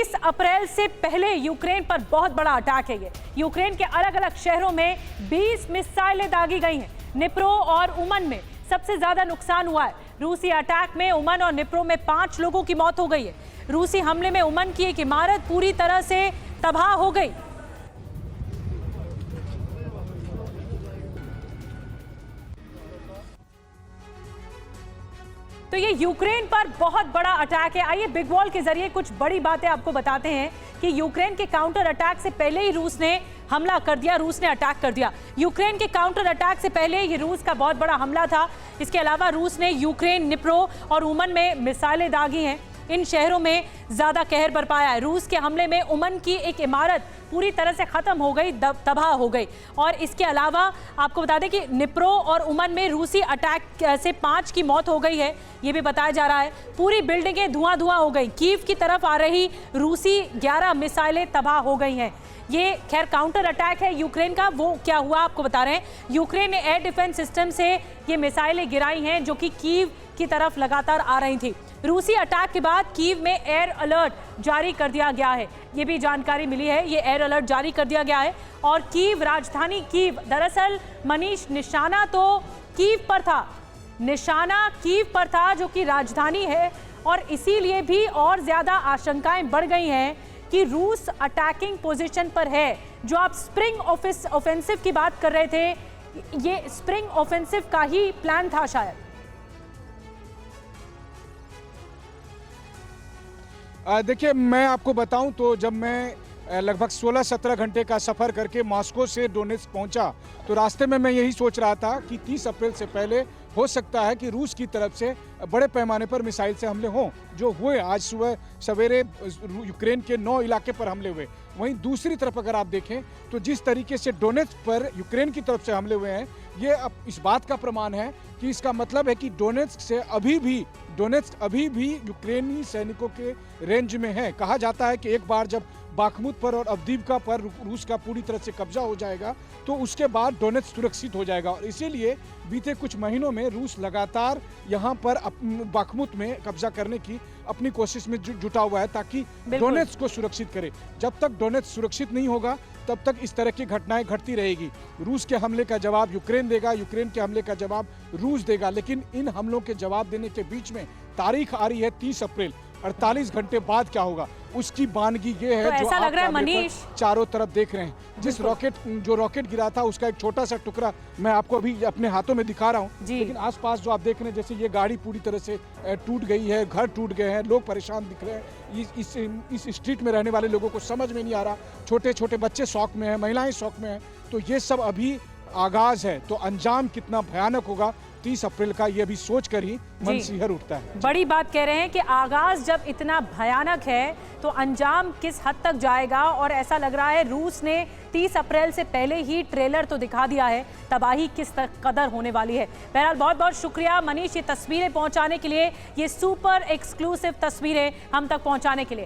30 अप्रैल से पहले यूक्रेन पर बहुत बड़ा अटैक है। ये यूक्रेन के अलग अलग शहरों में 20 मिसाइलें दागी गई हैं। निप्रो और उमन में सबसे ज्यादा नुकसान हुआ है। रूसी अटैक में उमन और निप्रो में 5 लोगों की मौत हो गई है। रूसी हमले में उमन की एक इमारत पूरी तरह से तबाह हो गई। तो ये यूक्रेन पर बहुत बड़ा अटैक है। आइए बिग वॉल के जरिए कुछ बड़ी बातें आपको बताते हैं कि यूक्रेन के काउंटर अटैक से पहले ही रूस ने हमला कर दिया, रूस ने अटैक कर दिया। यूक्रेन के काउंटर अटैक से पहले ये रूस का बहुत बड़ा हमला था। इसके अलावा रूस ने यूक्रेन, निप्रो और उमन में मिसाइलें दागी हैं। इन शहरों में ज्यादा कहर बरपाया है। रूस के हमले में उमन की एक इमारत पूरी तरह से खत्म हो गई, तबाह हो गई। और इसके अलावा आपको बता दें कि निप्रो और उमन में रूसी अटैक से 5 की मौत हो गई है, ये भी बताया जा रहा है। पूरी बिल्डिंगें धुआं धुआं हो गई। कीव की तरफ आ रही रूसी 11 मिसाइलें तबाह हो गई हैं। ये खैर काउंटर अटैक है यूक्रेन का। वो क्या हुआ आपको बता रहे हैं। यूक्रेन ने एयर डिफेंस सिस्टम से ये मिसाइलें गिराई हैं जो कि कीव की तरफ लगातार आ रही थी। रूसी अटैक के बाद कीव में एयर अलर्ट जारी कर दिया गया है, ये भी जानकारी मिली है। ये एयर अलर्ट जारी कर दिया गया है और कीव, राजधानी कीव, दरअसल मनीष निशाना तो कीव पर था, निशाना कीव पर था जो कि राजधानी है। और इसीलिए भी और ज्यादा आशंकाएं बढ़ गई हैं कि रूस अटैकिंग पोजीशन पर है। जो आप स्प्रिंग ऑफेंसिव की बात कर रहे थे, ये स्प्रिंग ऑफेंसिव का ही प्लान था शायद। देखिए, मैं आपको बताऊं तो जब मैं लगभग 16-17 घंटे का सफ़र करके मॉस्को से डोनेट्स्क पहुंचा तो रास्ते में मैं यही सोच रहा था कि 30 अप्रैल से पहले हो सकता है कि रूस की तरफ से बड़े पैमाने पर मिसाइल से हमले हों, जो हुए। आज सुबह सवेरे यूक्रेन के 9 इलाके पर हमले हुए। वहीं दूसरी तरफ अगर आप देखें तो जिस तरीके से डोनेट्स्क पर यूक्रेन की तरफ से हमले हुए हैं, ये अब इस बात का प्रमाण है कि इसका मतलब है कि डोनेट्स्क अभी भी यूक्रेनी सैनिकों के रेंज में है। कहा जाता है कि एक बार जब बाखमुत पर और अवदीवका पर रूस का पूरी तरह से कब्जा हो जाएगा तो उसके बाद डोनेट्स्क सुरक्षित हो जाएगा। और इसीलिए बीते कुछ महीनों में रूस लगातार यहाँ पर बाखमुत में कब्जा करने की अपनी कोशिश में जुटा हुआ है ताकि डोनेट्स्क को सुरक्षित करे। जब तक डोनेट्स्क सुरक्षित नहीं होगा तब तक इस तरह की घटनाएं घटती रहेगी। रूस के हमले का जवाब यूक्रेन देगा, यूक्रेन के हमले का जवाब रूस देगा। लेकिन इन हमलों के जवाब देने के बीच में तारीख आ रही है 30 अप्रैल। 48 घंटे बाद क्या होगा उसकी बानगी ये है, तो जो ऐसा लग रहा है मनीष चारों तरफ देख रहे हैं। जिस रॉकेट गिरा था उसका एक छोटा सा टुकड़ा मैं आपको अभी अपने हाथों में दिखा रहा हूँ। लेकिन आसपास जो आप देख रहे हैं, जैसे ये गाड़ी पूरी तरह से टूट गई है, घर टूट गए हैं, लोग परेशान दिख रहे हैं। इस स्ट्रीट में रहने वाले लोगों को समझ में नहीं आ रहा। छोटे छोटे बच्चे शौक में हैं, महिलाएं शौक में हैं। तो ये सब अभी आगाज है, तो अंजाम कितना भयानक होगा 30 अप्रैल का, ये अभी सोचकर ही मन सिहर उठता है। बड़ी बात कह रहे हैं कि आगाज जब इतना भयानक है तो अंजाम किस हद तक जाएगा। और ऐसा लग रहा है रूस ने 30 अप्रैल से पहले ही ट्रेलर तो दिखा दिया है, तबाही किस कदर होने वाली है। बहरहाल बहुत बहुत शुक्रिया मनीष, ये तस्वीरें पहुंचाने के लिए, ये सुपर एक्सक्लूसिव तस्वीरें हम तक पहुंचाने के लिए।